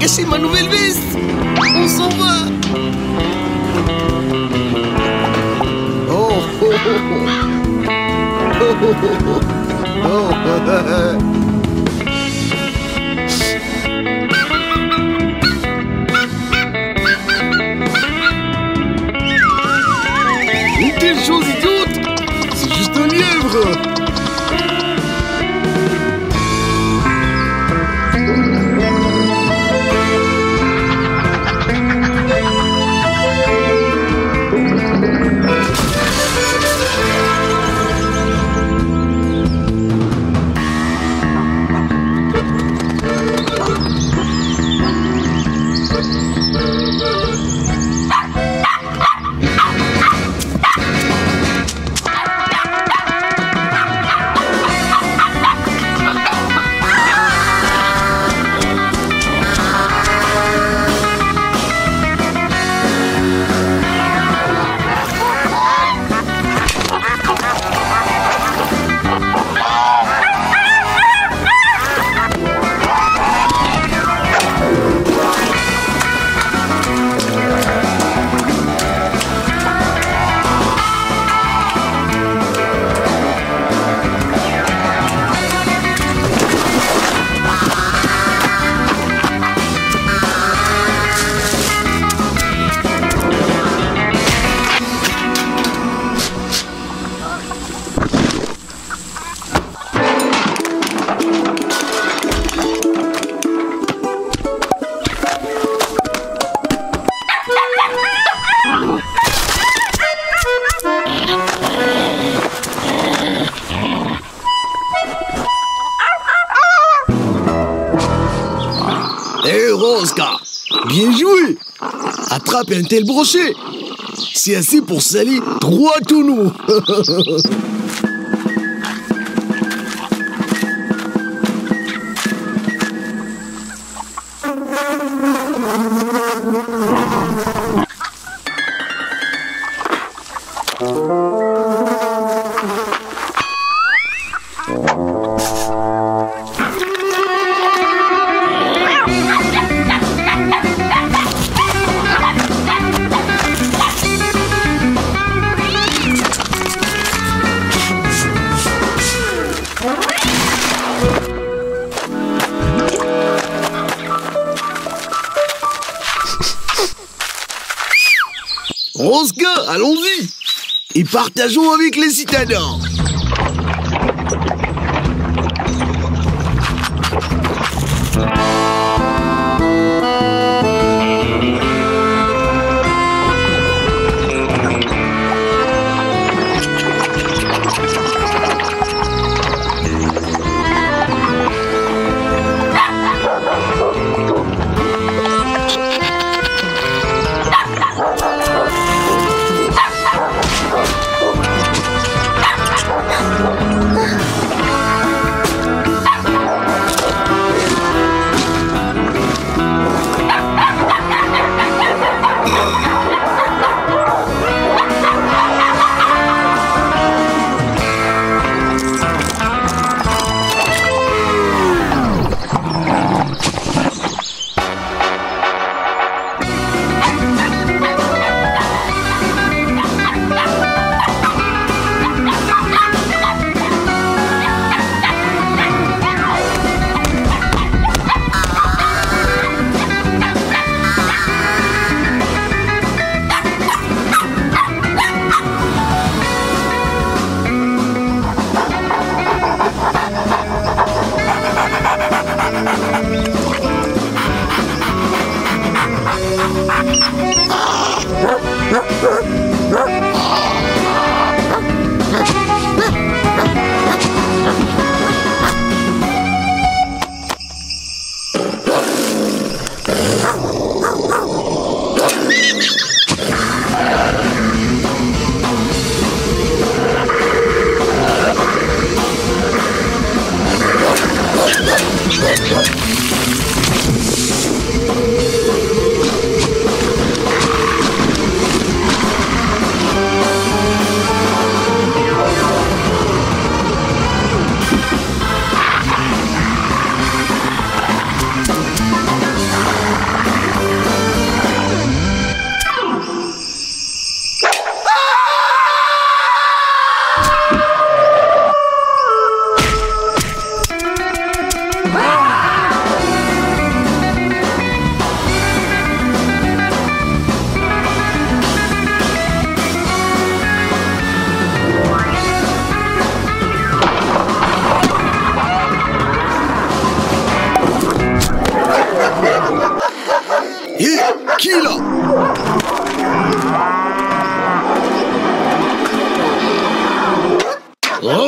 caché ma nouvelle veste. On s'en va. Oh, oh, oh, oh, oh, oh, oh, oh. Quelle chose idiote! C'est juste un lièvre! Hé, Rosca, bien joué. Attrape un tel brochet. C'est assez pour salir 3 tonneaux. Rosca, allons-y. Et partageons avec les citadins.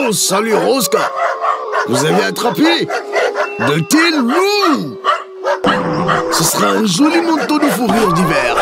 Oh, salut Rosca! Vous avez attrapé de tels loups! Ce sera un joli manteau de fourrure d'hiver.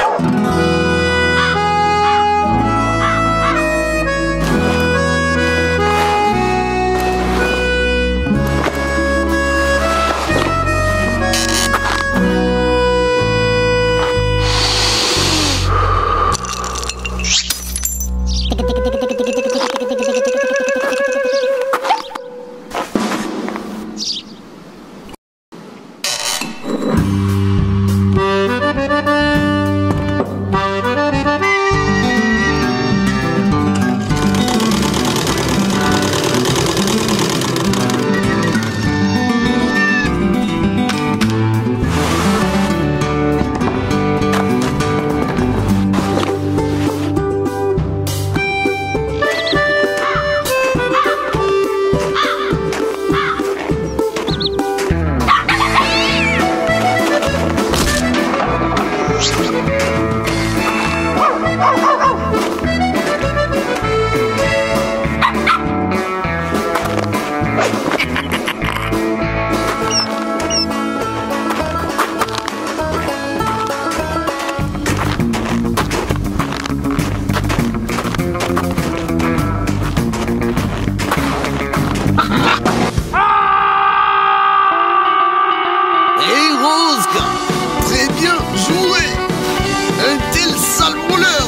Très bien joué! Un tel sale voleur!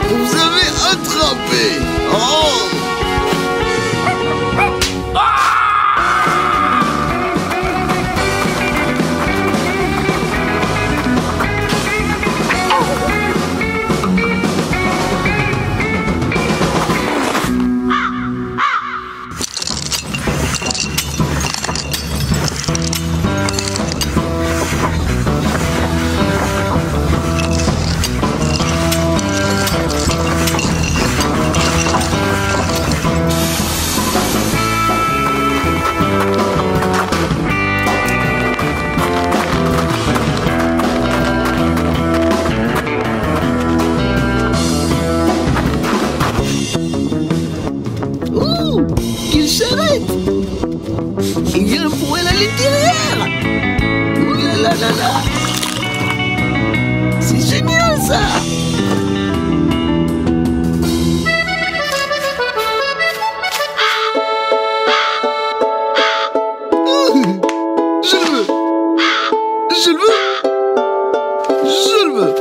Vous avez attrapé! Oh! Quelle charrette! Il y a un poêle à l'intérieur! Ouh là là là là! C'est génial ça! Je le veux! Je le veux! Je le veux!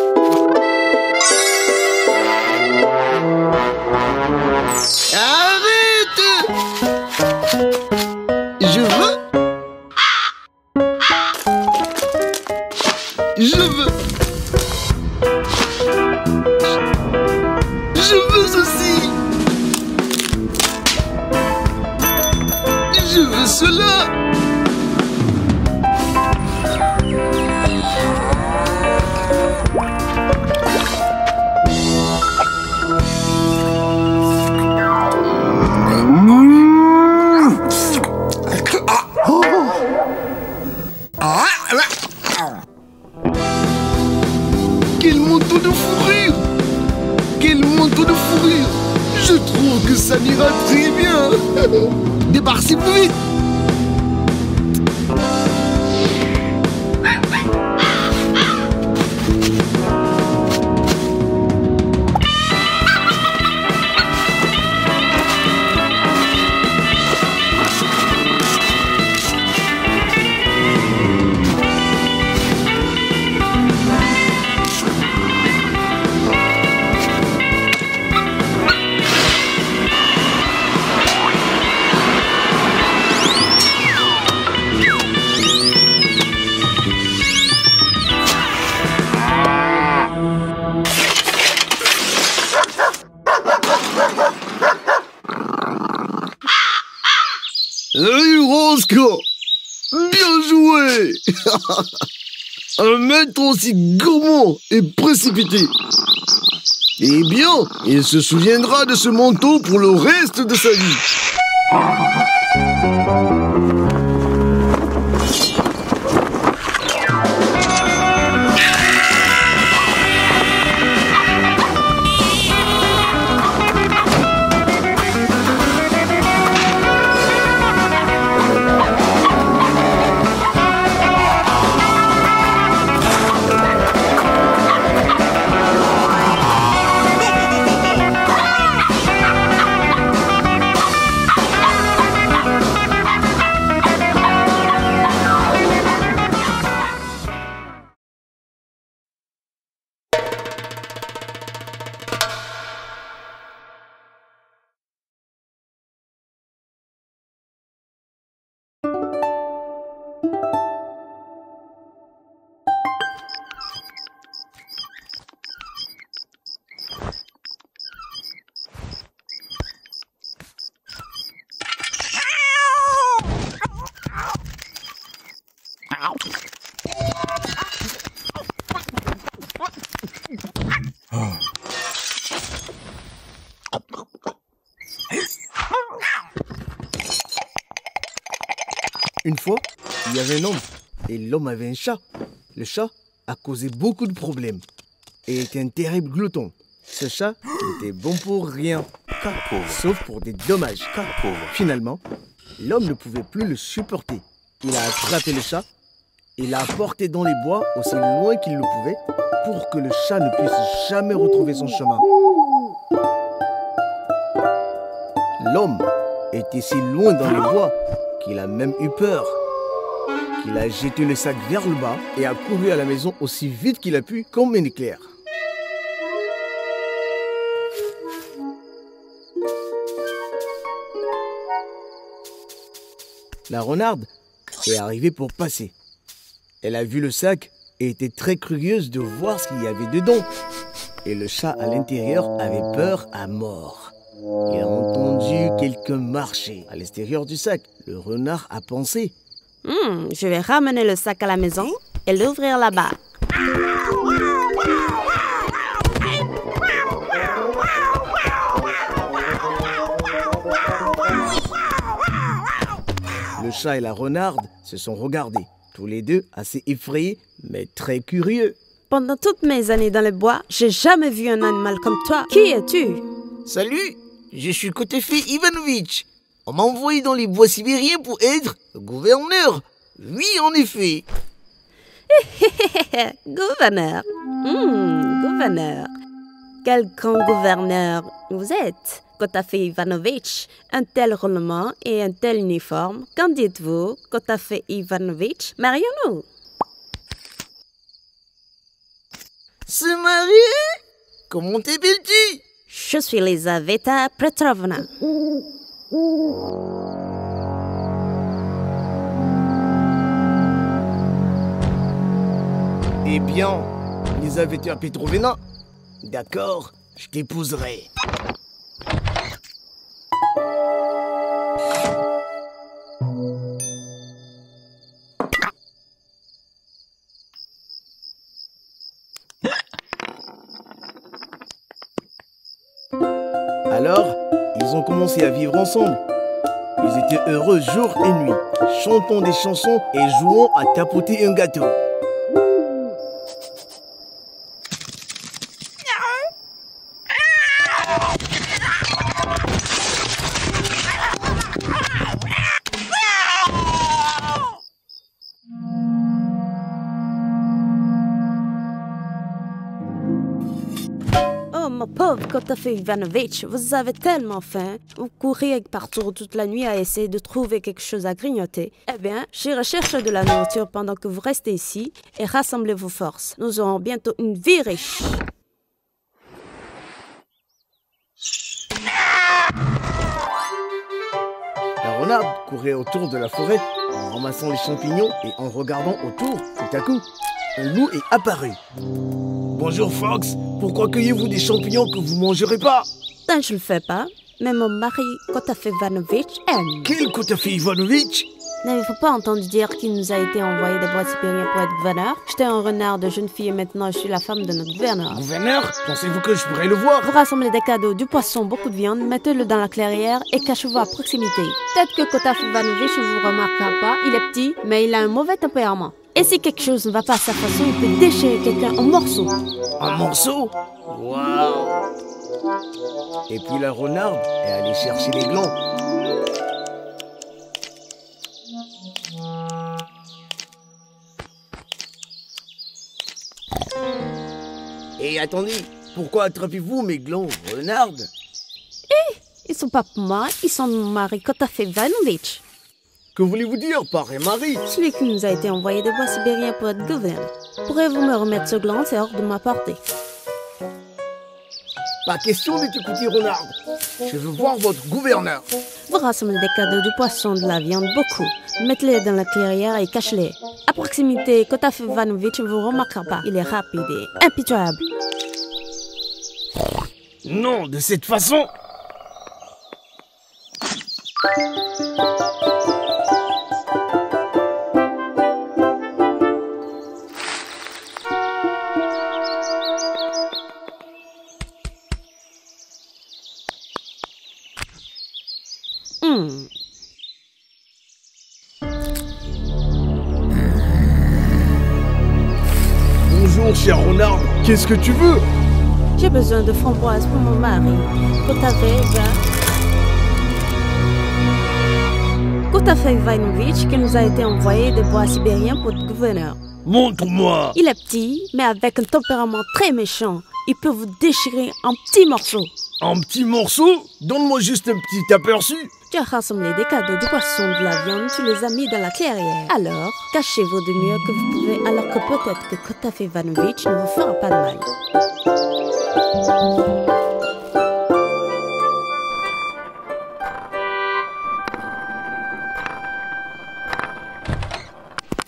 Je veux. Je veux ceci. Je veux cela. Quel manteau de fourrure! Quel manteau de fourrure! Je trouve que ça m'ira très bien! Débarquez plus vite! Hey Rosca! Bien joué! Un maître aussi gourmand et précipité. Eh bien, il se souviendra de ce manteau pour le reste de sa vie. Une fois, il y avait un homme et l'homme avait un chat. Le chat a causé beaucoup de problèmes et était un terrible glouton. Ce chat n'était bon pour rien, sauf pour des dommages. Finalement, l'homme ne pouvait plus le supporter. Il a attrapé le chat et l'a porté dans les bois aussi loin qu'il le pouvait pour que le chat ne puisse jamais retrouver son chemin. L'homme était si loin dans les bois qu'il a même eu peur. Il a jeté le sac vers le bas et a couru à la maison aussi vite qu'il a pu comme un éclair. La renarde est arrivée pour passer. Elle a vu le sac et était très curieuse de voir ce qu'il y avait dedans. Et le chat à l'intérieur avait peur à mort. Il a entendu quelqu'un marcher à l'extérieur du sac. Le renard a pensé: je vais ramener le sac à la maison et l'ouvrir là-bas. Le chat et la renarde se sont regardés, tous les deux assez effrayés, mais très curieux. Pendant toutes mes années dans le bois, j'ai jamais vu un animal comme toi. Qui es-tu? Salut, je suis Kotafe Ivanovitch. On m'a envoyé dans les bois sibériens pour être gouverneur. Oui, en effet. Gouverneur. Gouverneur. Quel grand gouverneur vous êtes, Kotafe Ivanovitch. Un tel roulement et un tel uniforme. Qu'en dites-vous, Kotafe Ivanovitch? Marions-nous. Se marier? Comment t'appelles-tu? Je suis Elisaveta Petrovna. Eh bien, Elisaveta Petrovna, d'accord, je t'épouserai. Alors, ils ont commencé à vivre ensemble. Ils étaient heureux jour et nuit, chantant des chansons et jouant à tapoter un gâteau. Oh, mon pauvre Kotafe Ivanovitch, vous avez tellement faim. Vous courez partout toute la nuit à essayer de trouver quelque chose à grignoter. Eh bien, je recherche de la nourriture pendant que vous restez ici et rassemblez vos forces. Nous aurons bientôt une vie riche. La renarde courait autour de la forêt en ramassant les champignons et en regardant autour. Tout à coup, un loup est apparu. Bonjour Fox, pourquoi cueillez-vous des champignons que vous ne mangerez pas? Ben, je le fais pas, mais mon mari Kotafe Ivanovitch aime. Quel Kotafe Ivanovitch? N'avez-vous pas entendu dire qu'il nous a été envoyé des bois sibériens pour être gouverneur? J'étais un renard de jeune fille et maintenant je suis la femme de notre gouverneur. Gouverneur? Pensez-vous que je pourrais le voir? Vous rassemblez des cadeaux, du poisson, beaucoup de viande, mettez-le dans la clairière et cachez-vous à proximité. Peut-être que Kotafe Ivanovitch ne vous remarquera pas, il est petit, mais il a un mauvais tempérament. Et si quelque chose ne va pas à sa façon, il peut déchirer quelqu'un en morceaux. En morceaux? Waouh! Et puis la renarde est allée chercher les glands. Et attendez, pourquoi attrapez-vous mes glands, renarde? Ils sont pas pour moi, ils sont de mon mari Kotafe Ivanovitch. Que voulez-vous dire par un mari? Celui qui nous a été envoyé des bois sibériens pour être gouverneur. Pourriez-vous me remettre ce gland, c'est hors de ma portée. Pas question de t'écouter, renarde. Je veux voir votre gouverneur. Vous rassemblez des cadeaux, du poisson, de la viande, beaucoup. Mettez-les dans la clairière et cachez-les. À proximité, Kotafe Ivanovitch ne vous remarquera pas. Il est rapide et impitoyable. Non, de cette façon. Qu'est-ce que tu veux? J'ai besoin de framboises pour mon mari. Kotafei Ivanovic qui nous a été envoyé des bois sibériens pour le gouverneur. Montre-moi. Il est petit, mais avec un tempérament très méchant. Il peut vous déchirer en petits morceaux. En petits morceaux? Donne-moi juste un petit aperçu. Tu as rassemblé des cadeaux, du poisson, de la viande, tu les as mis dans la clairière. Alors, cachez-vous du mieux que vous pouvez, alors que peut-être que Kotafei Ivanovic ne vous fera pas de mal.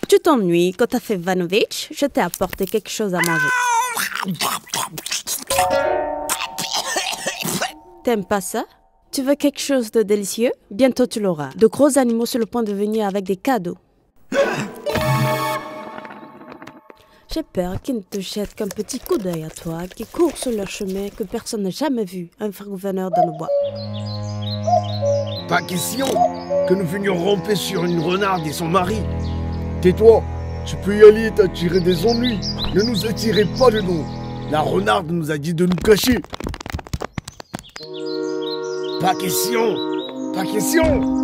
Tu t'ennuies, Kotafei Ivanovic? Je t'ai apporté quelque chose à manger. T'aimes pas ça? Tu veux quelque chose de délicieux? Bientôt tu l'auras. De gros animaux sur le point de venir avec des cadeaux. J'ai peur qu'ils ne te jettent qu'un petit coup d'œil à toi, qui court sur leur chemin que personne n'a jamais vu, un frère gouverneur dans le bois. Pas question que nous venions ramper sur une renarde et son mari. Tais-toi, tu peux y aller t'attirer des ennuis. Ne nous attirez pas de nous. La renarde nous a dit de nous cacher. Pas question. Pas question.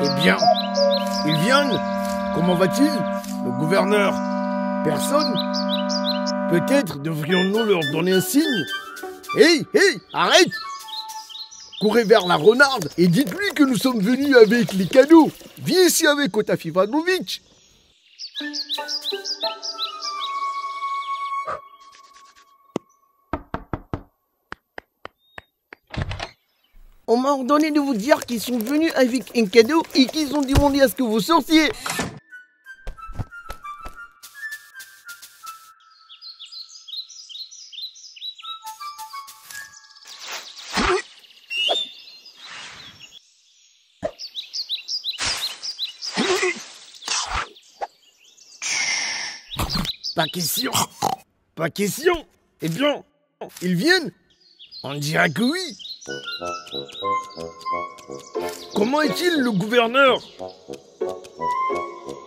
Eh bien, ils viennent. Comment va-t-il, le gouverneur? Personne? Peut-être devrions-nous leur donner un signe. Hé, arrête! Courez vers la renarde et dites-lui que nous sommes venus avec les cadeaux. Viens ici avec Kotafei Ivanovic. On m'a ordonné de vous dire qu'ils sont venus avec un cadeau et qu'ils ont demandé à ce que vous sortiez. Pas question. Pas question. Eh bien, ils viennent? On dirait que oui. Comment est-il, le gouverneur?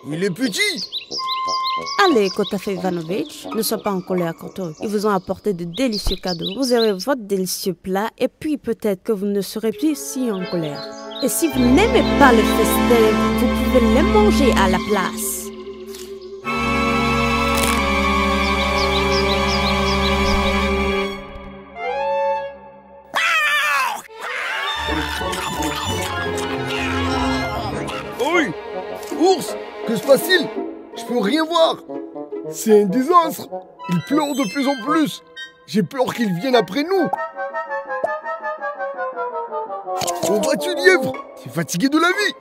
Il est petit. Allez, Kotafei Ivanovic, ne sois pas en colère contre eux. Ils vous ont apporté de délicieux cadeaux. Vous aurez votre délicieux plat et puis peut-être que vous ne serez plus si en colère. Et si vous n'aimez pas le festin, vous pouvez les manger à la place. Oui, ours, que se passe-t-il? Je peux rien voir. C'est un désastre. Il pleure de plus en plus. J'ai peur qu'ils viennent après nous. Où vas-tu, lièvre? T'es fatigué de la vie.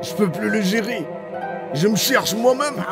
Je peux plus le gérer. Je me cherche moi-même.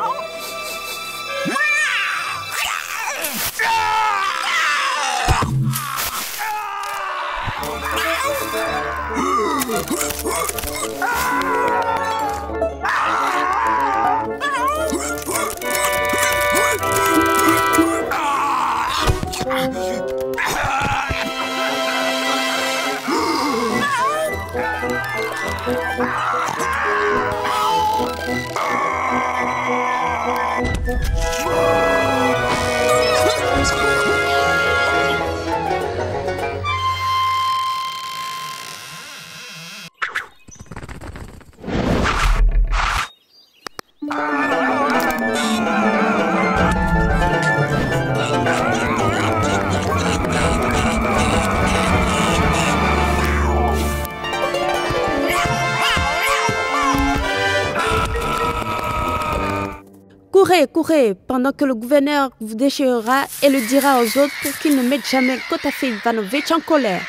Courez, pendant que le gouverneur vous déchirera et le dira aux autres pour qu'ils ne mettent jamais Kotafei Ivanovic en colère.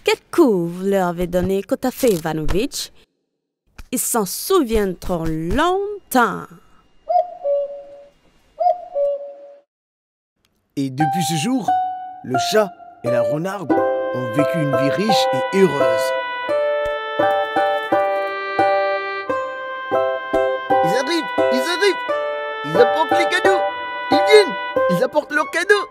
Quel coup vous leur avez donné Kotafei Ivanovic? Ils s'en souviendront longtemps. Et depuis ce jour, le chat et la renarde ont vécu une vie riche et heureuse. Ils apportent les cadeaux. Ils viennent. Ils apportent leurs cadeaux.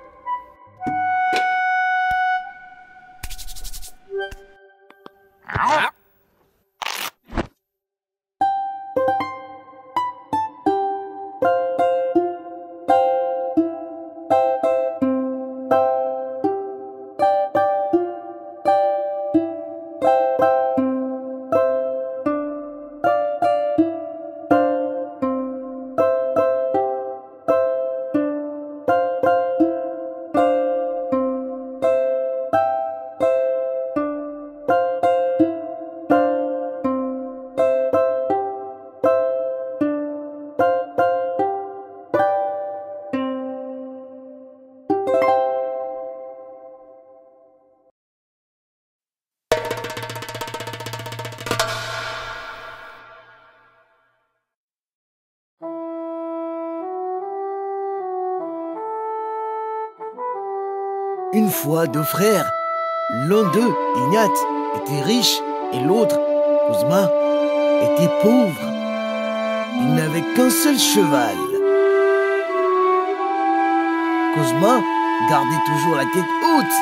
Une fois, deux frères. L'un d'eux, Ignat, était riche et l'autre, Kuzma, était pauvre. Il n'avait qu'un seul cheval. Kuzma gardait toujours la tête haute.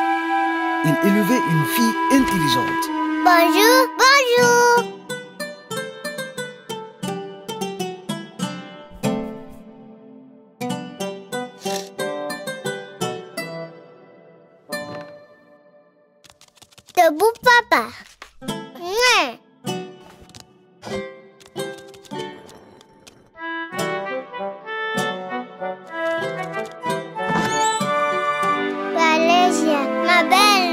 Il élevait une fille intelligente. Bonjour, bonjour. Debout, papa. Mouais. Valéria, ma belle.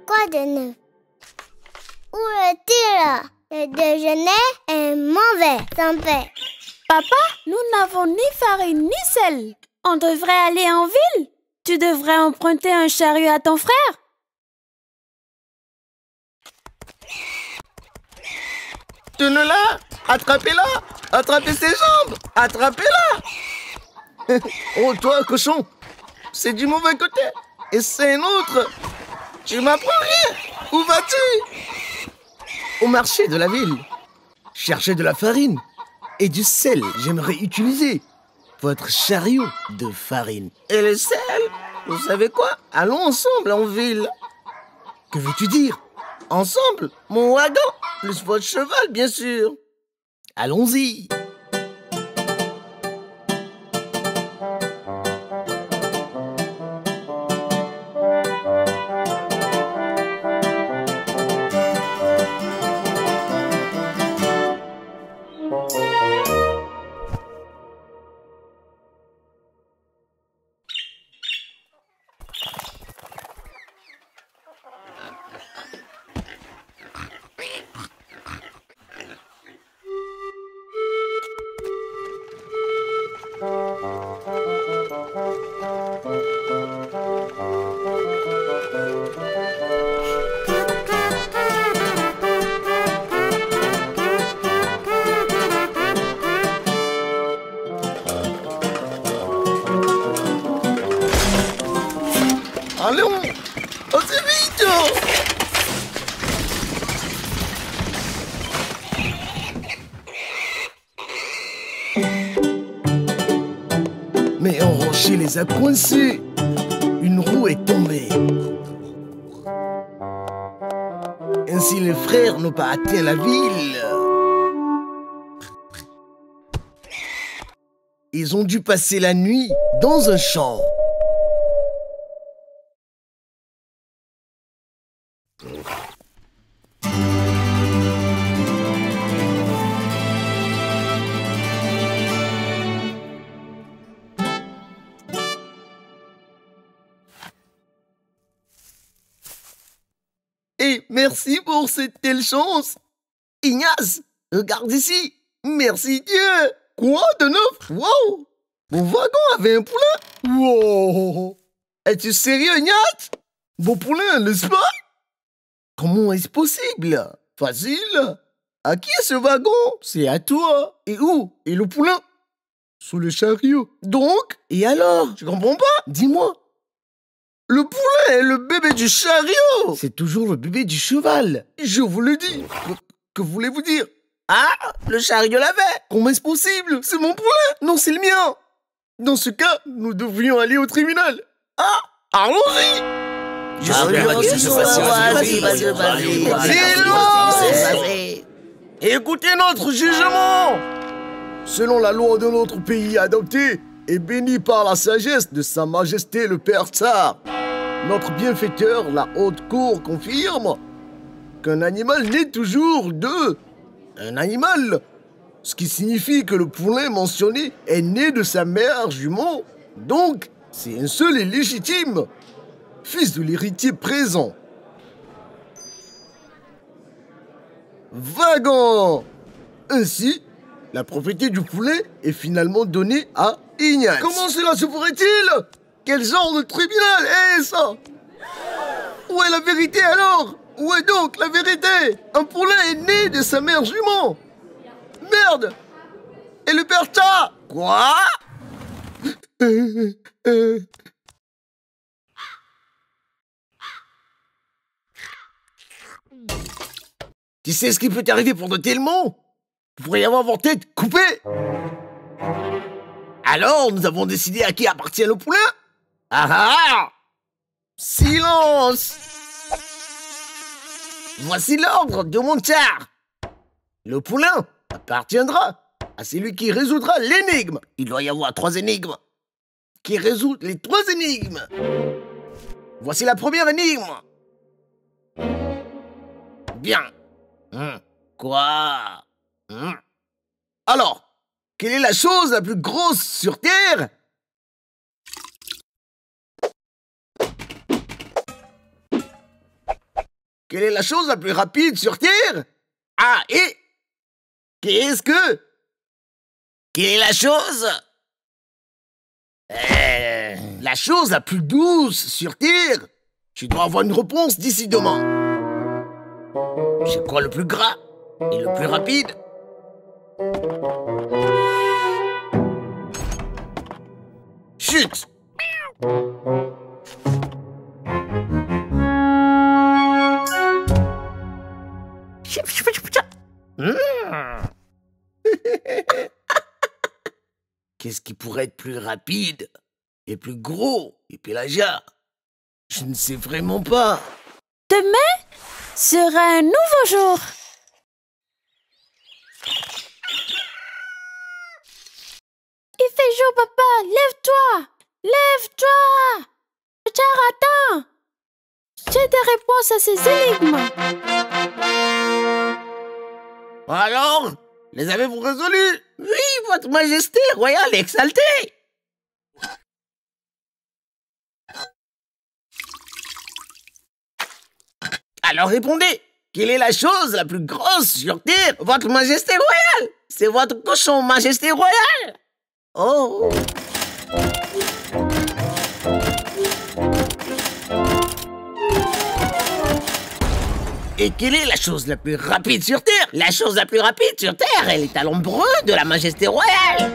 Quoi de neuf? Où est-il? Le déjeuner est mauvais, sans paix. Papa, nous n'avons ni farine ni sel. On devrait aller en ville. Tu devrais emprunter un chariot à ton frère. Tenez-la! Attrapez-la! Attrapez ses jambes! Attrapez-la! Oh, toi, cochon! C'est du mauvais côté! Et c'est un autre! Tu m'apprends rien! Où vas-tu? Au marché de la ville. Chercher de la farine et du sel. J'aimerais utiliser votre chariot de farine. Et le sel? Vous savez quoi? Allons ensemble en ville. Que veux-tu dire? Ensemble? Mon wagon? Plus votre cheval, bien sûr. Allons-y. Allons! Assez vite! Mais un rocher les a coincés. Une roue est tombée. Ainsi les frères n'ont pas atteint la ville. Ils ont dû passer la nuit dans un champ. Et merci pour cette telle chance. Ignace, regarde ici. Merci Dieu. Quoi de neuf? Wow. Mon wagon avait un poulain. Wow. Es-tu sérieux, Ignat? Bon poulain, n'est-ce pas? Comment est-ce possible? Facile. À qui est ce wagon? C'est à toi. Et où? Et le poulain? Sous le chariot. Donc? Et alors? Je comprends pas. Dis-moi. Le poulain est le bébé du chariot. C'est toujours le bébé du cheval. Je vous le dis. Que voulez-vous dire? Ah, le chariot l'avait. Comment est-ce possible? C'est mon poulain. Non, c'est le mien. Dans ce cas, nous devrions aller au tribunal. Ah, allons-y. Silence! Écoutez notre jugement. Selon la loi de notre pays adoptée et bénie par la sagesse de Sa Majesté le Père Tsar, notre bienfaiteur, la Haute Cour, confirme qu'un animal naît toujours de un animal, ce qui signifie que le poulain mentionné est né de sa mère jument, donc c'est un seul et légitime fils de l'héritier présent. Wagon! Ainsi, la propriété du poulet est finalement donnée à Ignat. Comment cela se pourrait-il? Quel genre de tribunal est ça? Où est la vérité alors? Où est donc la vérité? Un poulet est né de sa mère jument. Merde! Et le père Tsar? Quoi? Tu sais ce qui peut t'arriver pour de tels mots? Vous pourriez avoir votre tête coupée. Alors, nous avons décidé à qui appartient le poulain? Ah ah! Silence! Voici l'ordre de mon tsar. Le poulain appartiendra à celui qui résoudra l'énigme. Il doit y avoir 3 énigmes. Qui résout les 3 énigmes. Voici la première énigme. Bien. Quoi? Alors, quelle est la chose la plus grosse sur Terre? Quelle est la chose la plus rapide sur Terre? Ah, et qu'est-ce que? Quelle est la chose? La chose la plus douce sur Terre? Tu dois avoir une réponse d'ici demain. C'est quoi le plus gras et le plus rapide? Chut! Qu'est-ce qui pourrait être plus rapide et plus gros et pélagia? Je ne sais vraiment pas. Demain sera un nouveau jour. Il fait jour, papa. Lève-toi. Lève-toi. Tsar attends. J'ai des réponses à ces énigmes. Alors, les avez-vous résolus? Oui, votre majesté royale exaltée. Alors répondez, quelle est la chose la plus grosse sur Terre? Votre majesté royale. C'est votre cochon, majesté royale. Oh. Et quelle est la chose la plus rapide sur Terre? La chose la plus rapide sur Terre est les talons bruns de la majesté royale.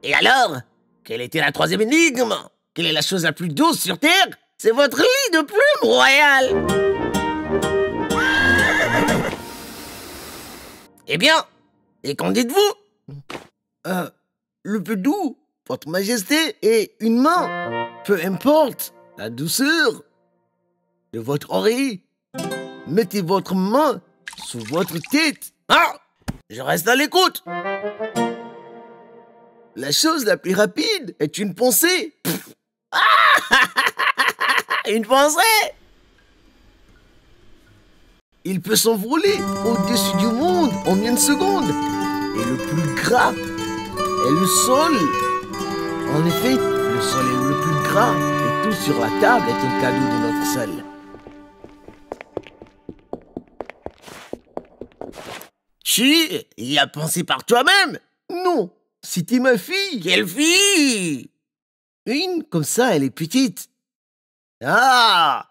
Et alors, quelle était la 3e énigme? Quelle est la chose la plus douce sur Terre? C'est votre lit de plumes royal. Eh bien, et qu'en dites-vous? Le plus doux, votre majesté, est une main. Peu importe la douceur de votre oreille, mettez votre main sous votre tête. Ah! Je reste à l'écoute. La chose la plus rapide est une pensée. Une pensée? Il peut s'envoler au-dessus du monde en une seconde. Et le plus gras est le sol. En effet, le sol est le plus gras et tout sur la table est un cadeau de notre sol. Tu y as pensé par toi-même? Non, c'était ma fille. Quelle fille? Une, comme ça, elle est petite. Ah!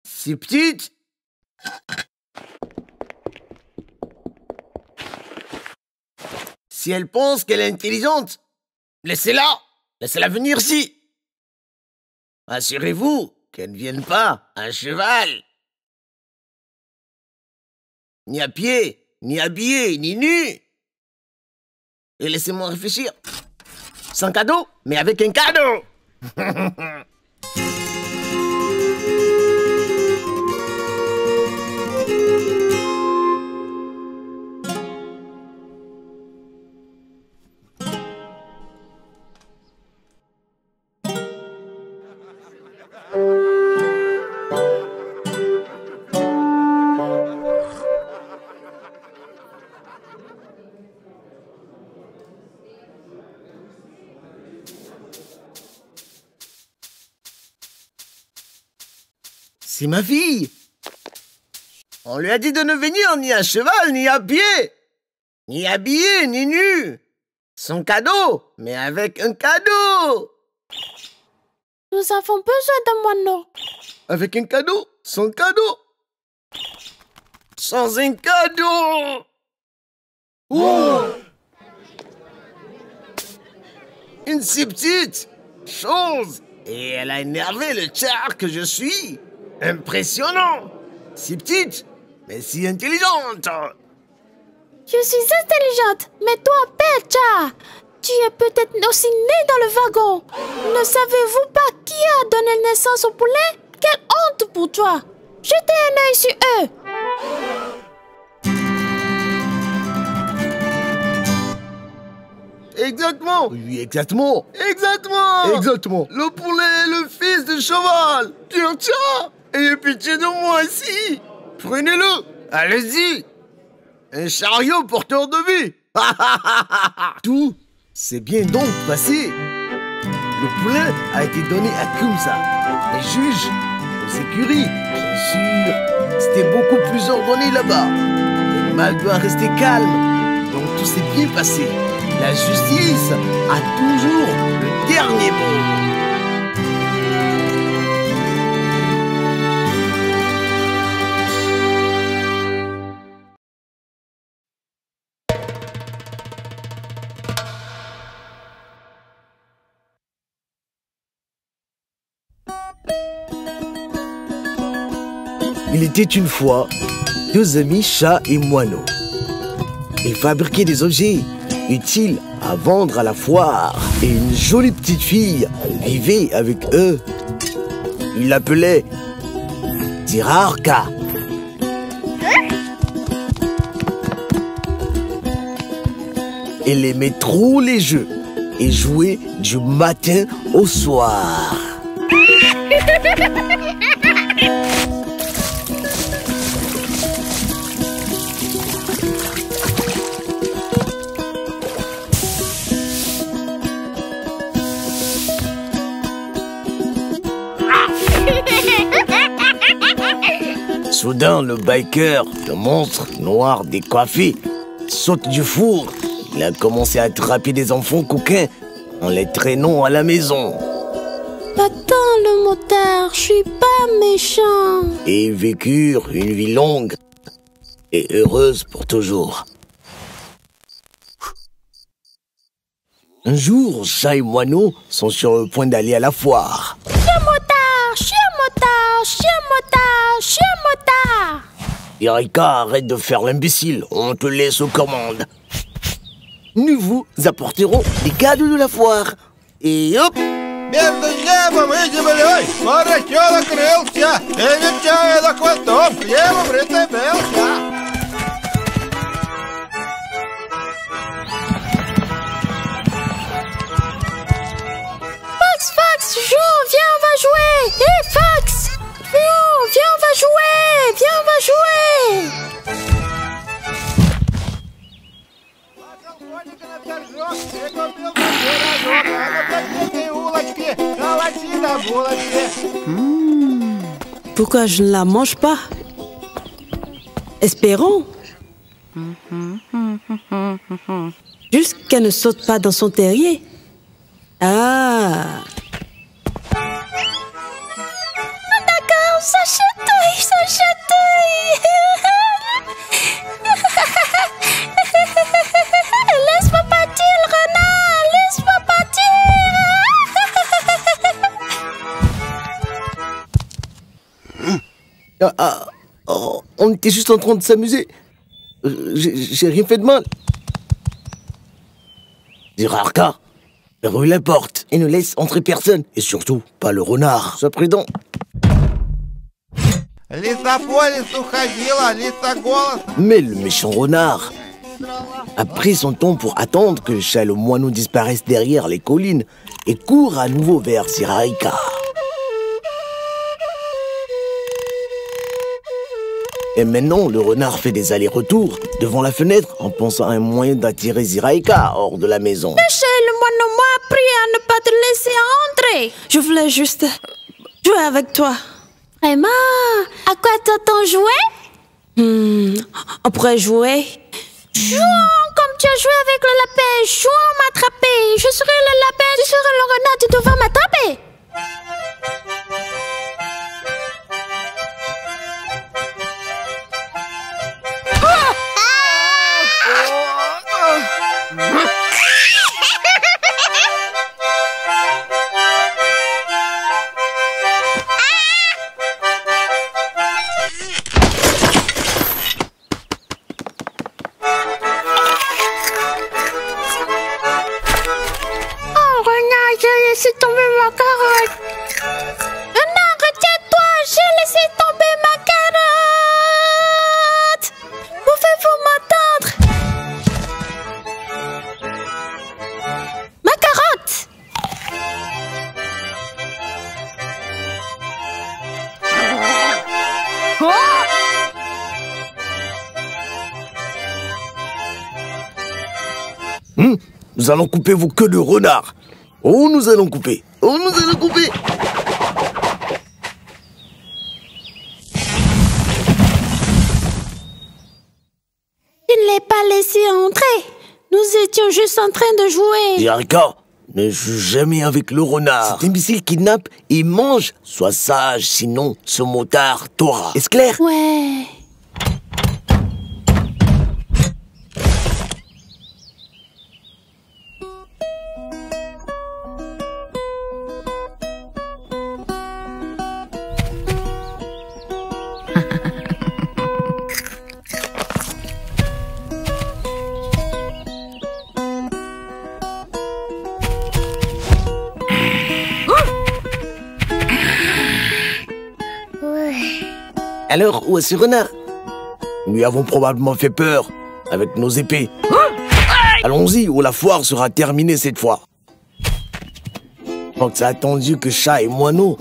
C'est petite. Si elle pense qu'elle est intelligente, laissez-la. Laissez-la venir ici. Assurez-vous qu'elle ne vienne pas à cheval. Ni à pied, ni habillée, ni nue. Et laissez-moi réfléchir. Sans cadeau, mais avec un cadeau. C'est ma fille. On lui a dit de ne venir ni à cheval, ni à pied, ni habillé, ni nu. Son cadeau, mais avec un cadeau. Nous avons besoin d'un moineau. Avec un cadeau. Son cadeau. Sans un cadeau. Oh! Une si petite chose. Et elle a énervé le tchar que je suis. Impressionnant. Si petite, mais si intelligente. Je suis intelligente, mais toi, Pecha, tu es peut-être aussi né dans le wagon. Ne savez-vous pas qui a donné naissance au poulet? Quelle honte pour toi! Jetez un œil sur eux! Exactement. Oui, exactement. Exactement. Exactement. Le poulet est le fils du cheval. Tiens, tiens. Ayez pitié de moi ici. Prenez-le. Allez-y. Un chariot porteur de vie. Tout s'est bien donc passé. Le poulet a été donné à Kumsa, les juges, aux écuries, bien sûr. C'était beaucoup plus ordonné là-bas. Le mal doit rester calme. Donc tout s'est bien passé. La justice a toujours le dernier mot. Il était une fois deux amis, chat et moineau. Ils fabriquaient des objets utiles à vendre à la foire. Et une jolie petite fille vivait avec eux. Ils l'appelaient Tirarka. Elle aimait trop les jeux et jouait du matin au soir. Soudain, le biker, le monstre noir décoiffé, saute du four. Il a commencé à attraper des enfants coquins en les traînant à la maison. Attends, le motard, je suis pas méchant. Et ils vécurent une vie longue et heureuse pour toujours. Un jour, chat et moineau sont sur le point d'aller à la foire. Chien motard, chien motard, chien motard, chien motard. Erika, arrête de faire l'imbécile, on te laisse aux commandes. Nous vous apporterons les cadeaux de la foire. Et hop! Между небом и землей поросенок крылся, и вертяя хвостом, хлебом прицепился. Fax, Jean, viens, on va jouer. Hé, Fax, Jean, viens, on va jouer. Viens, on va jouer. Pourquoi je ne la mange pas? Espérons. Juste qu'elle ne saute pas dans son terrier. Ah. D'accord, ça chatouille, ça chatouille. Laisse-moi partir, le renard, laisse-moi partir. On était juste en train de s'amuser. J'ai rien fait de mal. Ziraarka, verrouille la porte et ne laisse entrer personne. Et surtout, pas le renard. Sois prudent. Лиса по лесу ходила, лиса голос. Mais le méchant renard a pris son temps pour attendre que le chat et le moineau disparaissent derrière les collines et court à nouveau vers Ziraarka. Et maintenant, le renard fait des allers-retours devant la fenêtre en pensant à un moyen d'attirer Ziraarka hors de la maison. Le chat et le moineau m'ont appris à ne pas te laisser entrer. Je voulais juste jouer avec toi. Vraiment? À quoi t'entends jouer? On pourrait jouer. Jouons comme tu as joué avec le lapin. Jouons m'attraper. Je serai le lapin, tu seras le renard, tu devras m'attraper. J'ai laissé tomber ma carotte. Renard, retiens-toi, j'ai laissé tomber ma carotte. Pouvez-vous m'entendre? Ma carotte. Nous allons couper vos queues de renard. Oh, nous allons couper. Oh, nous allons couper. Tu ne l'as pas laissé entrer. Nous étions juste en train de jouer. Ziraarka, ne joue jamais avec le renard. Cet imbécile kidnappe et mange. Sois sage, sinon ce motard t'aura. Est-ce clair? Ouais. Alors, où est ce renard? Nous lui avons probablement fait peur avec nos épées. Allons-y, ou la foire sera terminée cette fois. Donc c'est attendu que chat et moineau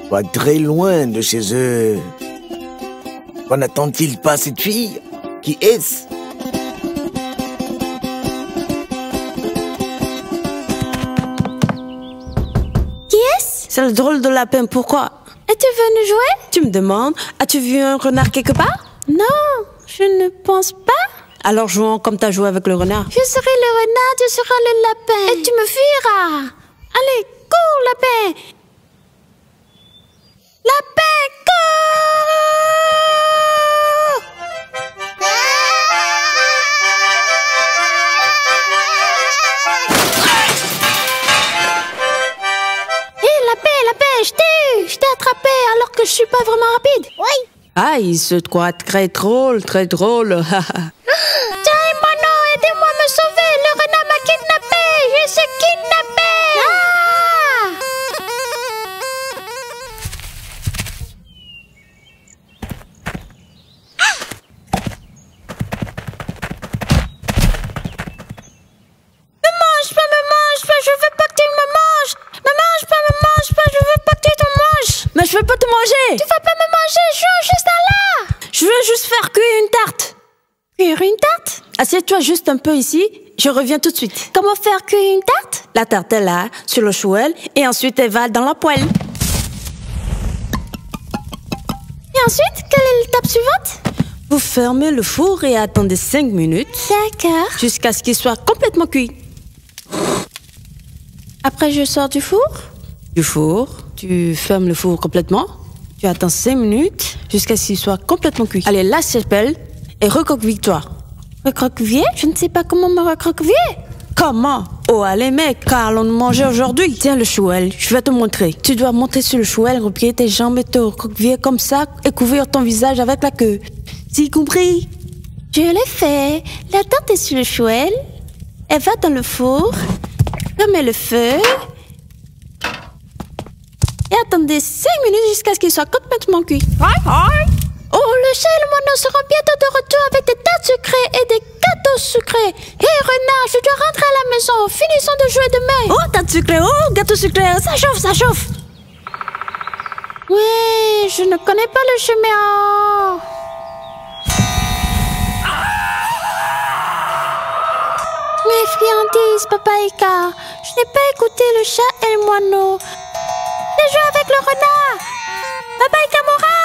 soient très loin de chez eux. Qu'en attend-il pas cette fille? Qui est-ce? Qui est-ce? C'est le drôle de lapin, pourquoi? Es-tu venu jouer? Tu me demandes, as-tu vu un renard quelque part? Non, je ne pense pas. Alors jouons comme t'as joué avec le renard. Je serai le renard, tu seras le lapin. Et tu me fuiras. Allez, cours, lapin. Lapin, cours! Hé, lapin, je t'ai attrapé alors que je suis pas vraiment rapide. Oui. Ah, il se croit très drôle, très drôle. Tiens, moineau, aidez-moi à me sauver. Le renard m'a kidnappé. Je suis kidnappé. Ah! Me mange pas, je veux pas que tu me manges. Me mange pas, je veux pas que tu te manges. Mais je veux pas te manger. Tu vas pas me manger, je suis juste là. Je veux juste faire cuire une tarte. Cuire une tarte? Assieds-toi juste un peu ici, je reviens tout de suite. Comment faire cuire une tarte? La tarte est là, sur le chouel, et ensuite elle va dans la poêle. Et ensuite, quelle est l'étape suivante? Vous fermez le four et attendez 5 minutes. D'accord. Jusqu'à ce qu'il soit complètement cuit. Après, je sors du four? Du four, tu fermes le four complètement. Tu attends 5 minutes jusqu'à ce qu'il soit complètement cuit. Allez, la chapelle et recroqueville-toi. Recroqueviller? Je ne sais pas comment me recroqueviller. Comment? Oh, allez mec, car allons nous manger aujourd'hui. Tiens le chouel, je vais te montrer. Tu dois monter sur le chouel, replier tes jambes et te recroqueviller comme ça et couvrir ton visage avec la queue. C'est compris? Je l'ai fait. La tarte est sur le chouel. Elle va dans le four. Fermez le feu. Et attendez 5 minutes jusqu'à ce qu'il soit complètement cuit. Oh, le chat et le moineau seront bientôt de retour avec des tartes sucrées et des gâteaux sucrés. Hé, renard, je dois rentrer à la maison. Finissons de jouer demain. Oh, tarte sucrée, oh, gâteau sucré, ça chauffe, ça chauffe. Oui, je ne connais pas le chemin. Mes friandises, Papa Ika. Je n'ai pas écouté le chat et le moineau. J'ai joué avec le renard. Papa Ika mourra.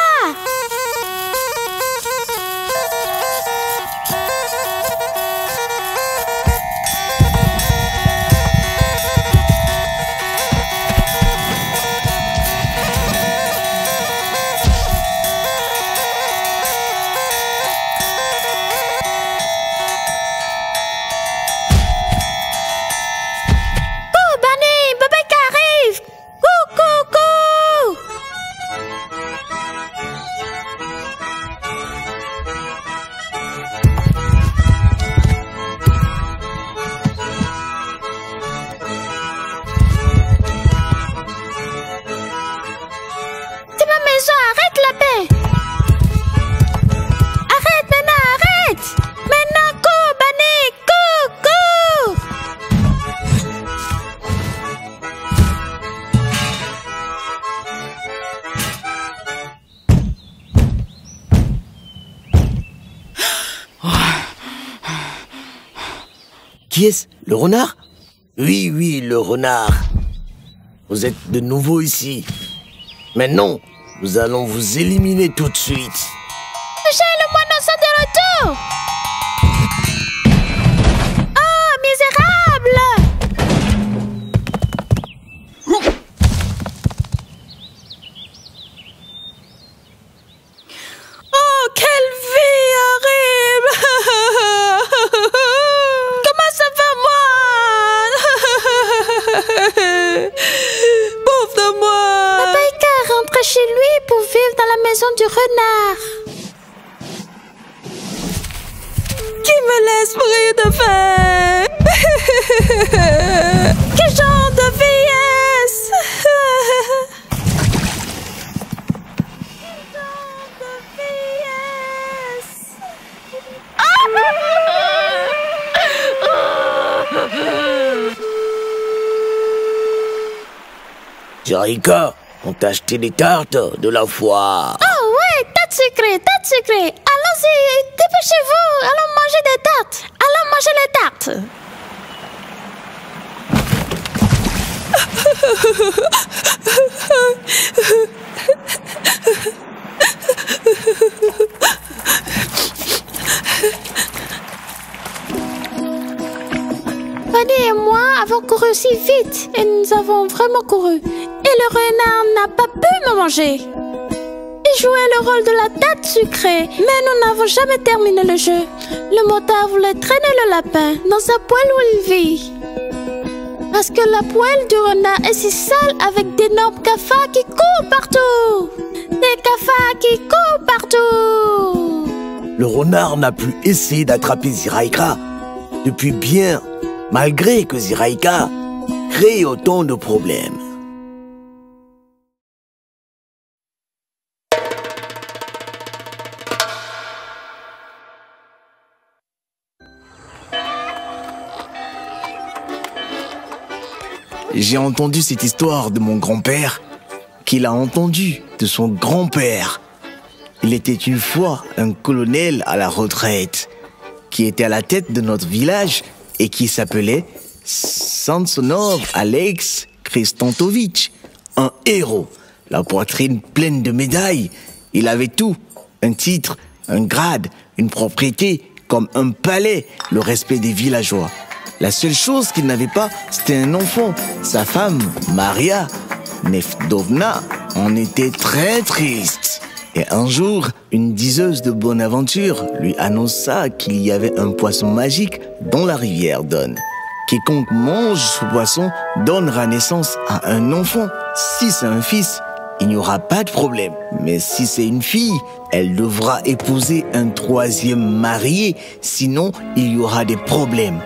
Qui est-ce? Le renard? Oui, oui, le renard. Vous êtes de nouveau ici. Maintenant, nous allons vous éliminer tout de suite. Le chat et le moineau sont de retour. Oh, misérable! Oh, quelle vie horrible! Comment ça va, moi? Pauvre de moi! Papa Ika rentre chez lui pour vivre dans la maison du renard. Qui me laisse mourir de faim? Quel genre de vie est-ce? Ziraïka, on t'a acheté des tartes de la foire. Oh ouais, tarte sucrée, tarte sucrée. Allons-y, dépêchez-vous, allons manger des tartes. Allons manger les tartes. Fanny et moi avons couru si vite et nous avons vraiment couru. Et le renard n'a pas pu me manger. Il jouait le rôle de la tarte sucrée, mais nous n'avons jamais terminé le jeu. Le motard voulait traîner le lapin dans sa poêle où il vit. Parce que la poêle du renard est si sale avec d'énormes cafards qui courent partout. Des cafards qui courent partout. Le renard n'a plus essayé d'attraper Ziraïka depuis bien, malgré que Ziraïka crée autant de problèmes. J'ai entendu cette histoire de mon grand-père, qu'il a entendue de son grand-père. Il était une fois un colonel à la retraite, qui était à la tête de notre village et qui s'appelait Samsonov Alex Kristantovitch, un héros, la poitrine pleine de médailles. Il avait tout, un titre un grade, une propriété, comme un palais, le respect des villageois. La seule chose qu'il n'avait pas, c'était un enfant. Sa femme, Maria Nefdovna, en était très triste. Et un jour, une diseuse de bonne aventure lui annonça qu'il y avait un poisson magique dans la rivière Don. Quiconque mange ce poisson donnera naissance à un enfant. Si c'est un fils, il n'y aura pas de problème. Mais si c'est une fille, elle devra épouser un troisième marié, sinon il y aura des problèmes.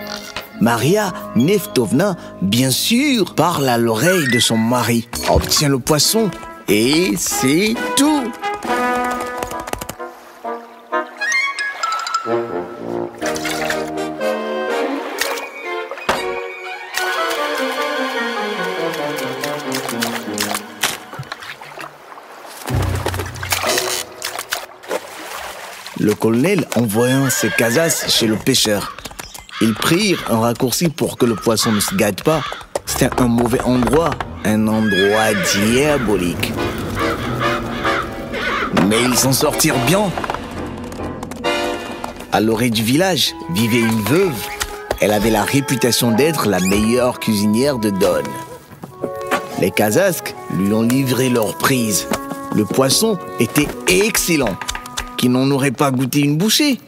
Maria Nefdovna, bien sûr, parle à l'oreille de son mari, obtient le poisson et c'est tout. Le colonel envoya ses casas chez le pêcheur. Ils prirent un raccourci pour que le poisson ne se gâte pas. C'était un mauvais endroit, un endroit diabolique. Mais ils s'en sortirent bien. À l'orée du village vivait une veuve. Elle avait la réputation d'être la meilleure cuisinière de Don. Les Kazasks lui ont livré leur prise. Le poisson était excellent. Qui n'en aurait pas goûté une bouchée?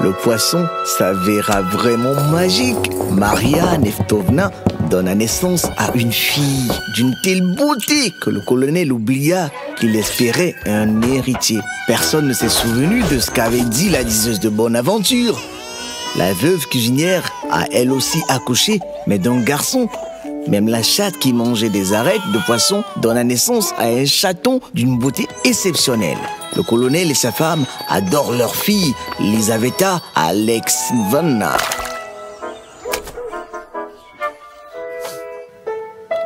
Le poisson s'avéra vraiment magique. Maria Nefdovna donna naissance à une fille d'une telle beauté que le colonel oublia qu'il espérait un héritier. Personne ne s'est souvenu de ce qu'avait dit la diseuse de bonne aventure. La veuve cuisinière a elle aussi accouché, mais d'un garçon. Même la chatte qui mangeait des arêtes de poisson donna naissance à un chaton d'une beauté exceptionnelle. Le colonel et sa femme adorent leur fille, Lisaveta Alexeyevna.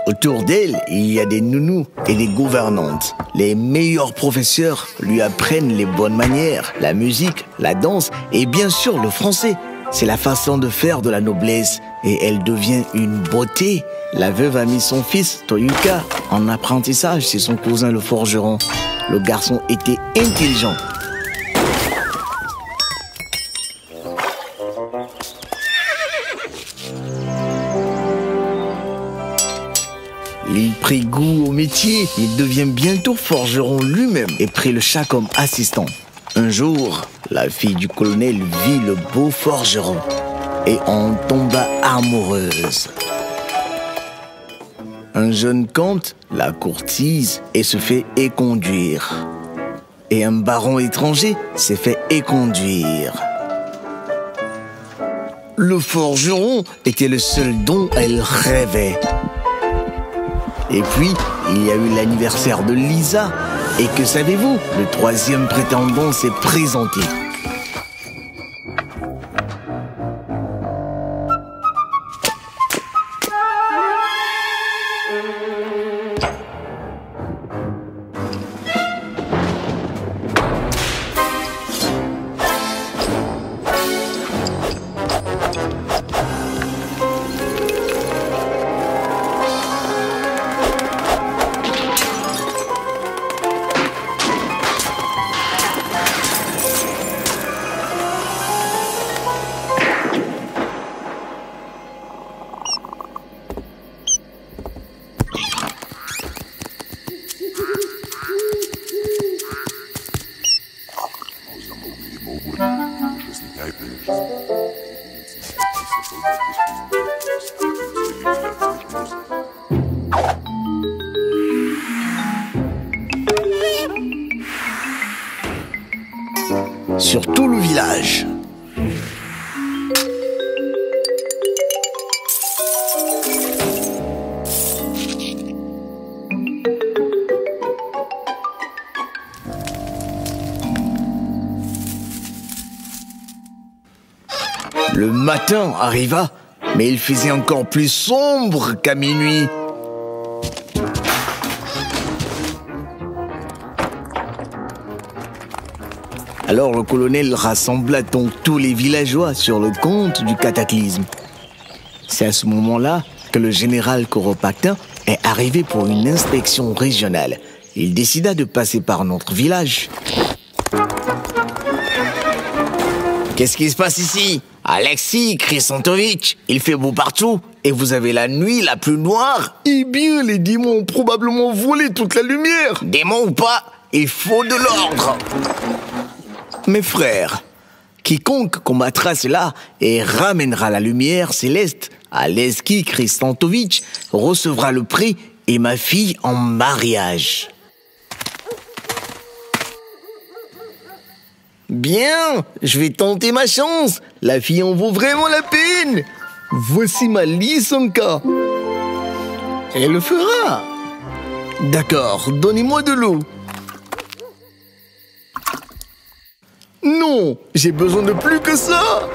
Autour d'elle, il y a des nounous et des gouvernantes. Les meilleurs professeurs lui apprennent les bonnes manières, la musique, la danse et bien sûr le français. C'est la façon de faire de la noblesse et elle devient une beauté. La veuve a mis son fils, Toyuka, en apprentissage chez son cousin le forgeron. Le garçon était intelligent. Il prit goût au métier, il devient bientôt forgeron lui-même et prit le chat comme assistant. Un jour, la fille du colonel vit le beau forgeron et en tomba amoureuse. Un jeune comte la courtise et se fait éconduire. Et un baron étranger s'est fait éconduire. Le forgeron était le seul dont elle rêvait. Et puis, il y a eu l'anniversaire de Lisa. Et que savez-vous? Le troisième prétendant s'est présenté. Sur tout le village. Le matin arriva mais il faisait encore plus sombre qu'à minuit. Alors le colonel rassembla donc tous les villageois sur le compte du cataclysme. C'est à ce moment-là que le général Kuropatkin est arrivé pour une inspection régionale. Il décida de passer par notre village. Qu'est-ce qui se passe ici? Alexis Kristantovitch, il fait beau partout et vous avez la nuit la plus noire. Eh bien, les démons ont probablement volé toute la lumière. Démons ou pas, il faut de l'ordre. Mes frères, quiconque combattra cela et ramènera la lumière céleste à Alexis Kristantovitch recevra le prix et ma fille en mariage. Bien, je vais tenter ma chance. La fille en vaut vraiment la peine. Voici ma Lysanka. Elle le fera. D'accord, donnez-moi de l'eau. Non, j'ai besoin de plus que ça.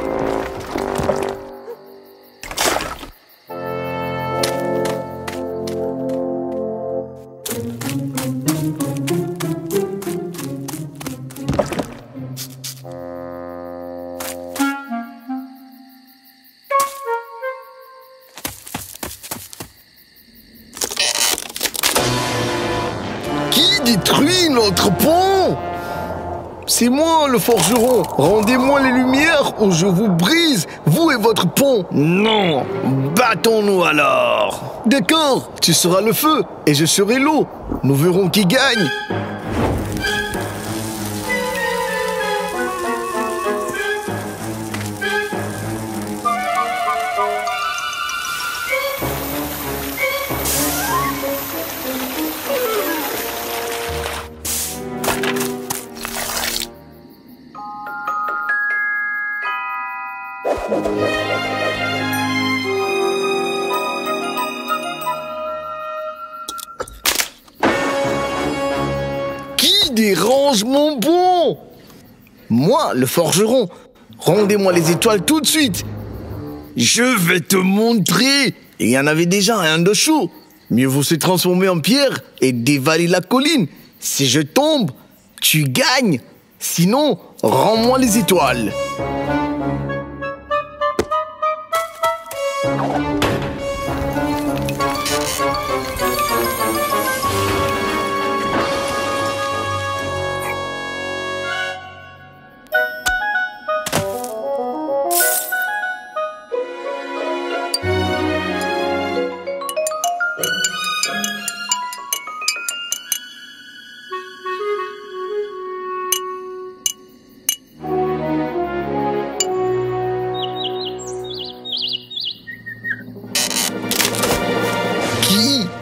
Qui détruit notre pont? C'est moi, le forgeron. Rendez-moi les lumières ou je vous brise, vous et votre pont. Non, battons-nous alors. D'accord, tu seras le feu et je serai l'eau. Nous verrons qui gagne. Qui dérange mon pont? Moi, le forgeron. Rendez-moi les étoiles tout de suite. Je vais te montrer. Il y en avait déjà un de chaud. Mieux vaut se transformer en pierre et dévaler la colline. Si je tombe, tu gagnes. Sinon, rends-moi les étoiles.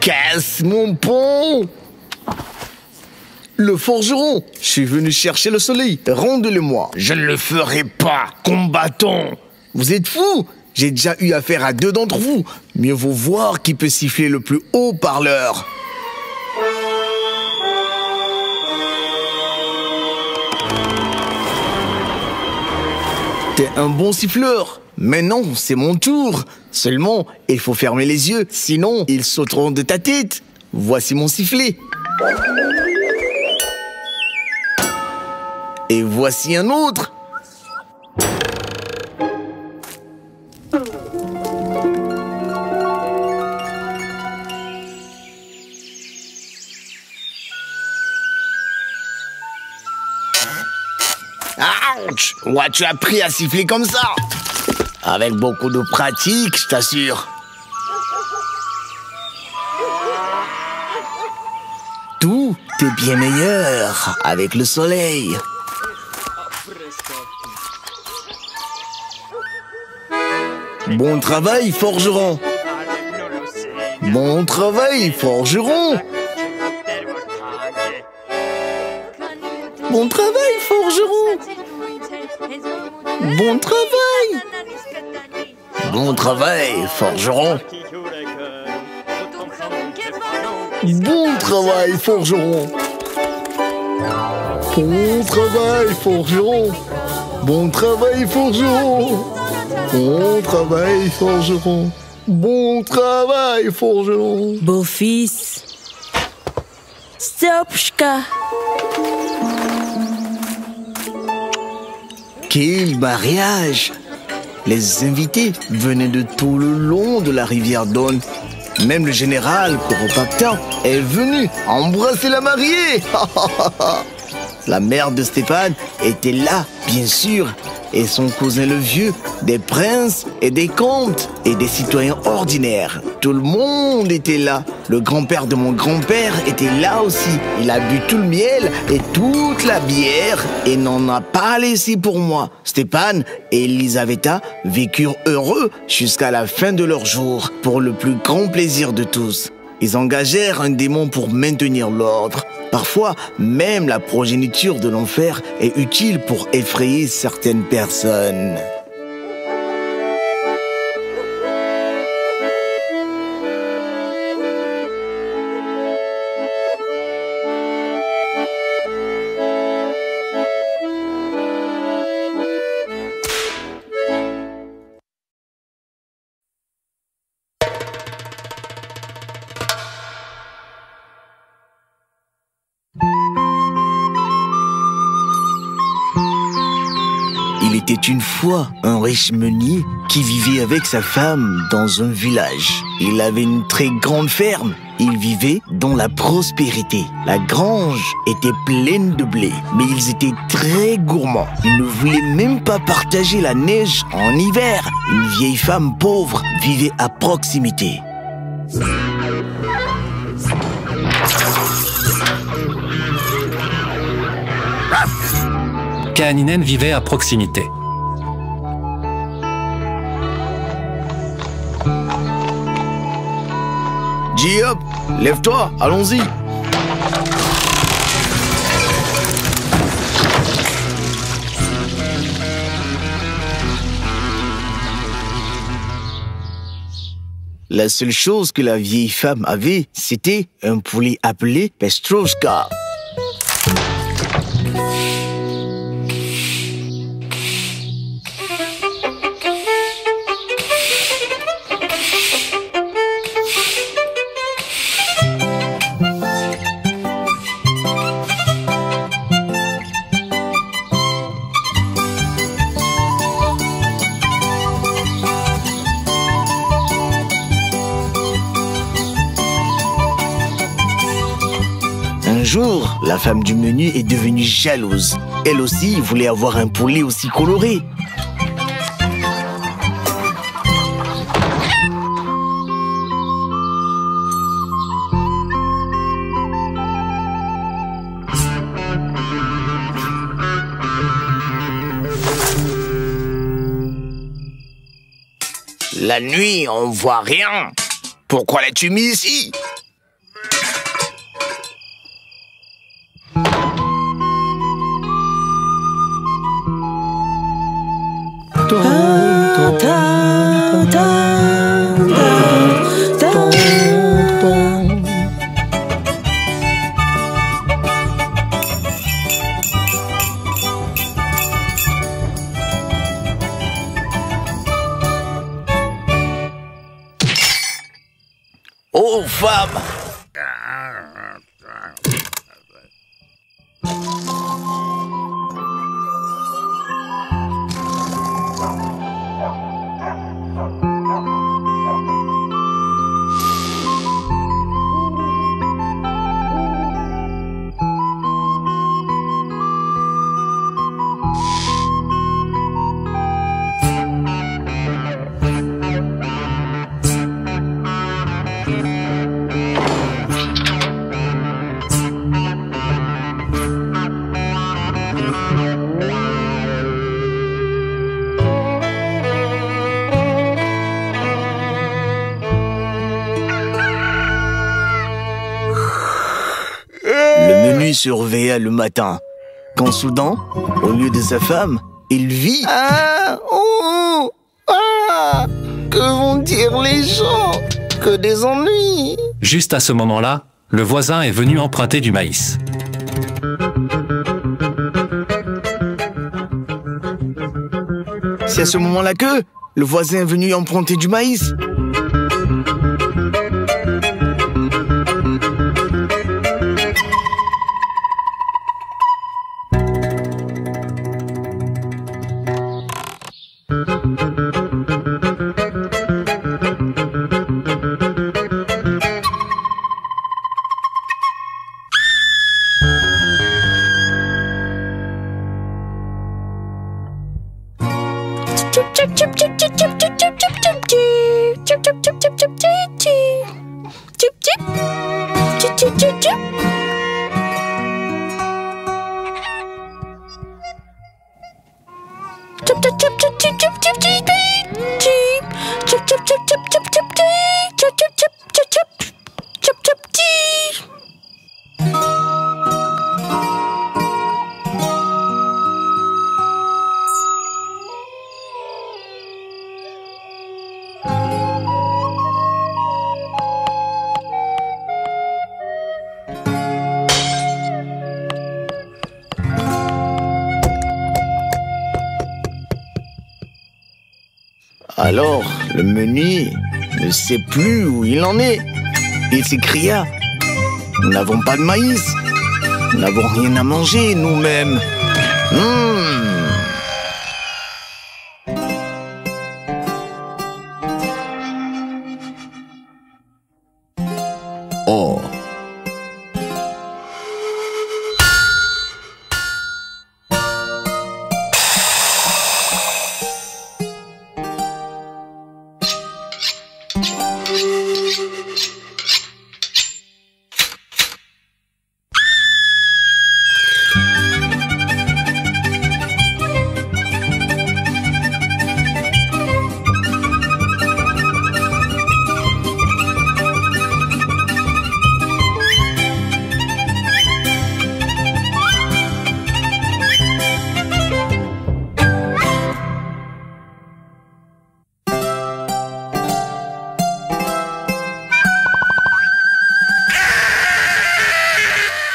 Casse mon pont. Le forgeron, je suis venu chercher le soleil. Rendez-le-moi. Je ne le ferai pas. Combattons. Vous êtes fous? J'ai déjà eu affaire à 2 d'entre vous. Mieux vaut voir qui peut siffler le plus haut parleur. T'es un bon siffleur. Mais non, c'est mon tour. Seulement, il faut fermer les yeux, sinon ils sauteront de ta tête. Voici mon sifflet. Et voici un autre. Ouch! Où as-tu appris à siffler comme ça? Avec beaucoup de pratique, je t'assure. Tout est bien meilleur avec le soleil. Bon travail, forgeron. Bon travail, forgeron. Bon travail, forgeron. Bon travail. Bon travail, forgeron. Bon travail, forgeron. Bon travail, forgeron. Bon travail, forgeron. Bon travail, forgeron. Bon travail, forgeron. Beau-fils. Stopchka. Quel mariage! Les invités venaient de tout le long de la rivière Don. Même le général Kuropatkan est venu embrasser la mariée. La mère de Stéphane était là, bien sûr, et son cousin le vieux, des princes et des comtes et des citoyens ordinaires. Tout le monde était là. Le grand-père de mon grand-père était là aussi. Il a bu tout le miel et toute la bière et n'en a pas laissé pour moi. Stéphane et Elisaveta vécurent heureux jusqu'à la fin de leur jour, pour le plus grand plaisir de tous. Ils engagèrent un démon pour maintenir l'ordre. Parfois, même la progéniture de l'enfer est utile pour effrayer certaines personnes. Il était une fois un riche meunier qui vivait avec sa femme dans un village. Il avait une très grande ferme. Il vivait dans la prospérité. La grange était pleine de blé, mais ils étaient très gourmands. Ils ne voulaient même pas partager la neige en hiver. Une vieille femme pauvre vivait à proximité. Kaaninen vivait à proximité. Diop, lève-toi, allons-y. La seule chose que la vieille femme avait, c'était un poulet appelé Petrovka. Un jour, la femme du menu est devenue jalouse. Elle aussi voulait avoir un poulet aussi coloré. La nuit, on voit rien. Pourquoi l'as-tu mis ici ? Oh, femme! Le menu surveilla le matin, quand soudain, au lieu de sa femme, il vit... que vont dire les gens? Que des ennuis! Juste à ce moment-là, le voisin est venu emprunter du maïs. C'est à ce moment-là que le voisin est venu emprunter du maïs. Alors, le meunier ne sait plus où il en est. Il s'écria: nous n'avons pas de maïs. Nous n'avons rien à manger nous-mêmes. Oh.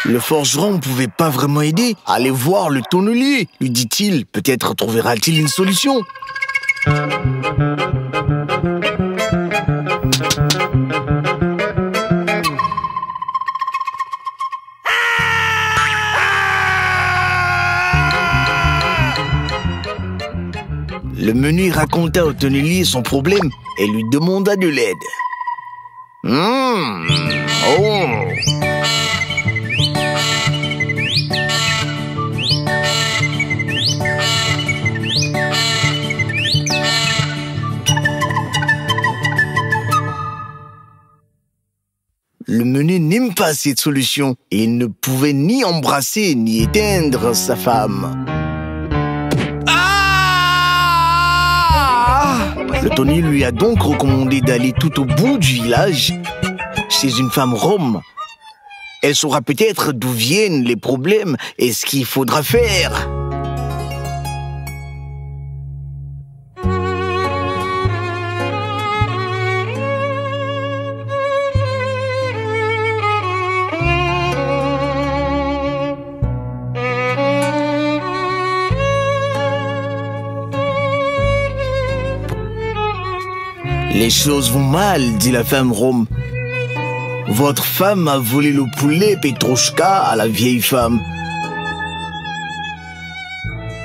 Le forgeron ne pouvait pas vraiment aider. Allez voir le tonnelier, lui dit-il. Peut-être trouvera-t-il une solution. Le meunier raconta au tonnelier son problème et lui demanda de l'aide. Le meunier n'aime pas cette solution et il ne pouvait ni embrasser ni éteindre sa femme. Le tonnelier lui a donc recommandé d'aller tout au bout du village, chez une femme rome. Elle saura peut-être d'où viennent les problèmes et ce qu'il faudra faire. Les choses vont mal, dit la femme rome. Votre femme a volé le poulet Petrouchka à la vieille femme.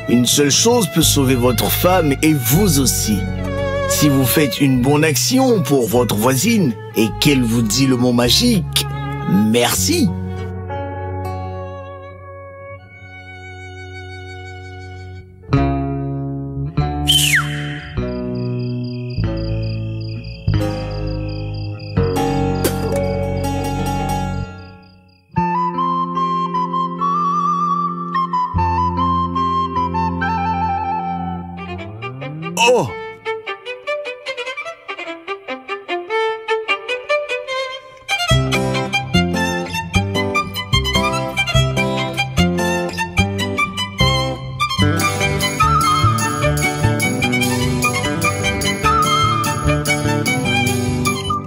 Une seule chose peut sauver votre femme et vous aussi. Si vous faites une bonne action pour votre voisine et qu'elle vous dit le mot magique, merci. Oh!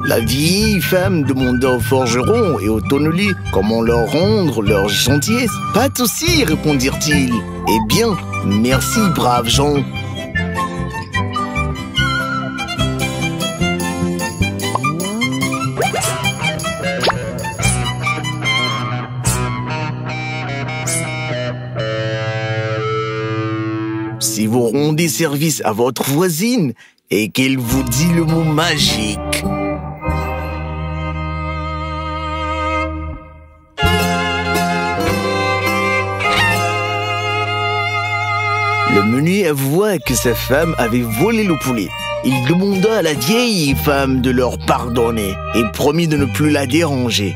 La vieille femme demanda au forgeron et au tonnelier comment leur rendre leur gentillesse. Pas de souci, répondirent-ils. Eh bien, merci, braves gens. si vous rendez service à votre voisine et qu'elle vous dit le mot magique. Le meunier avoua que sa femme avait volé le poulet. Il demanda à la vieille femme de leur pardonner et promit de ne plus la déranger.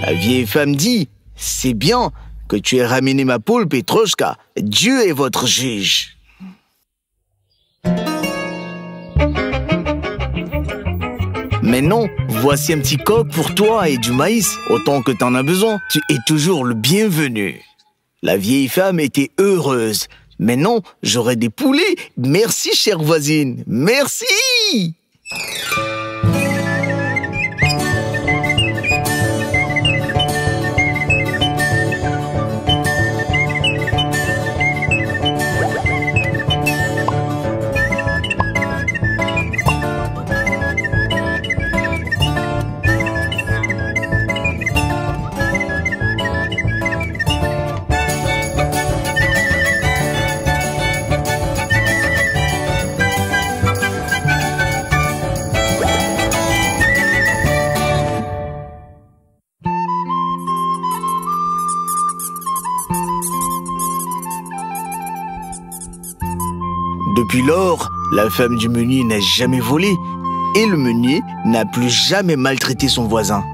La vieille femme dit « C'est bien que tu aies ramené ma poule, Petrouchka. Dieu est votre juge. » Maintenant, voici un petit coq pour toi et du maïs. Autant que t'en as besoin, tu es toujours le bienvenu. La vieille femme était heureuse. Maintenant, j'aurai des poulets. Merci, chère voisine. Merci! Depuis lors, la femme du meunier n'a jamais volé et le meunier n'a plus jamais maltraité son voisin.